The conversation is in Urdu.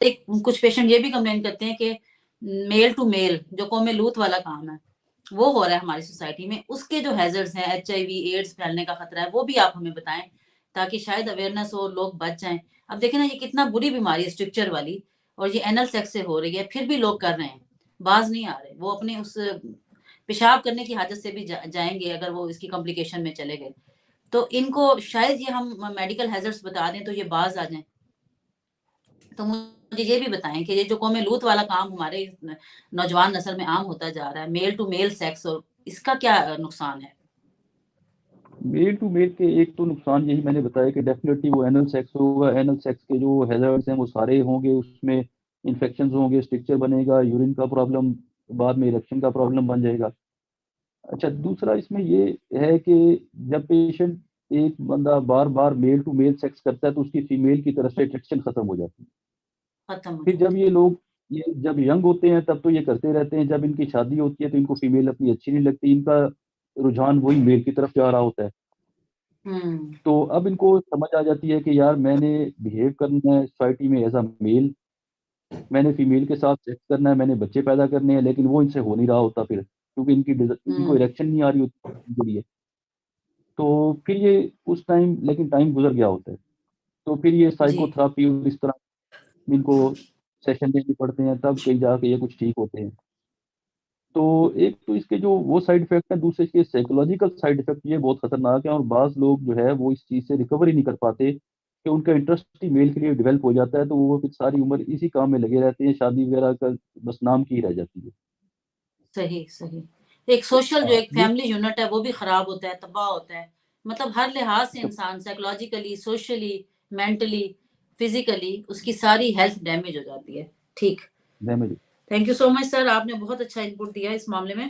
کچھ پیشنٹ یہ بھی کمپلین کرتے ہیں کہ میل ٹو میل جو قوم لوط والا کام ہے وہ ہو رہا ہے ہماری سوسائٹی میں، اس کے جو ہیزرڈز ہیں، HIV ایڈز پھیلنے کا خطرہ ہے، وہ بھی آپ ہمیں بتائیں تاکہ شاید اویئرنیس ہو، لوگ بچ جائیں۔ اب دیکھیں نا یہ کتنا بری بیماری ہے اسٹرکچر والی، اور یہ اینل سیکس سے ہو رہی ہے، پھر بھی لوگ کر رہے ہیں، باز نہیں آ رہے، وہ اپنے اس پیشاب کرنے کی حاجت سے بھی جائیں گے اگر وہ اس کی کمپلیکیشن میں چلے گئے، تو ان کو شاید یہ ہم میڈیکل ہیزرڈز بتا دیں تو یہ باز آ جائیں۔ تو مجھے یہ بھی بتائیں کہ یہ جو قوم لوط والا کام ہمارے نوجوان نسل میں عام ہوتا جا رہا ہے، میل ٹو میل سیکس، اور اس کا کیا نقصان ہے؟ میل ٹو میل کے ایک تو نقصان یہی میں نے بتایا کہ ڈیفینیٹلی وہ اینل سیکس ہوگا، اینل سیکس کے جو ہیزرڈز ہیں وہ سارے ہوں گے، اس میں انفیکشنز ہوں گے، اسٹرکچر بنے گا، یورین کا پرابلم، بعد میں اریکشن کا پرابلم بن جائے گا۔ اچھا دوسرا اس میں یہ ہے کہ جب پیشنٹ ایک بندہ بار بار میل ٹو میل سیکس کرتا ہے تو اس کی فیمیل کی طرف سے اٹریکشن ختم ہو جاتی ہے۔ ختم ہو پھر جاتی جب یہ لوگ جب ینگ ہوتے ہیں تب تو یہ کرتے رہتے ہیں، جب ان کی شادی ہوتی ہے تو ان کو فیمیل اپنی اچھی نہیں لگتی، ان کا رجحان وہی میل کی طرف جا رہا ہوتا ہے۔ تو اب ان کو سمجھ آ جاتی ہے کہ یار میں نے بہیو کرنا ہے سوسائٹی میں ایز اے میل، میں نے فیمیل کے ساتھ سیکس کرنا ہے، میں نے بچے پیدا کرنے ہیں، لیکن وہ ان سے ہو نہیں رہا ہوتا پھر، کیونکہ ان کو اریکشن نہیں آ رہی ہوتی ان کے لیے۔ تو پھر یہ اس ٹائم، لیکن ٹائم گزر گیا ہوتا ہے، تو پھر یہ سائیکو جی تھراپی اور اس طرح ان کو سیشن دینے پڑتے ہیں، تب کہیں جا کے یہ کچھ ٹھیک ہوتے ہیں۔ تو ایک تو اس کے جو وہ سائیڈ افیکٹ ہیں، دوسرے اس کے سائیکولوجیکل سائیڈ افیکٹ یہ بہت خطرناک ہیں، اور بعض لوگ جو ہے وہ اس چیز سے ریکوری نہیں کر پاتے کہ ان کا انٹرسٹ ہی میل کے لیے ڈیولپ ہو جاتا ہے، تو وہ پھر ساری عمر اسی کام میں لگے رہتے ہیں، شادی وغیرہ کا بس نام کی ہی رہ جاتی ہے۔ صحیح صحیح، ایک سوشل جو ایک یہ فیملی یونٹ ہے وہ بھی خراب ہوتا ہے، تباہ ہوتا ہے، مطلب ہر لحاظ سے انسان سائیکولوجیکلی، سوشلی، مینٹلی، فزیکلی اس کی ساری ہیلتھ ڈیمیج ہو جاتی ہے۔ ٹھیک، ڈیمیج تھینک یو سو مچ سر، آپ نے بہت اچھا انپٹ دیا اس معاملے میں۔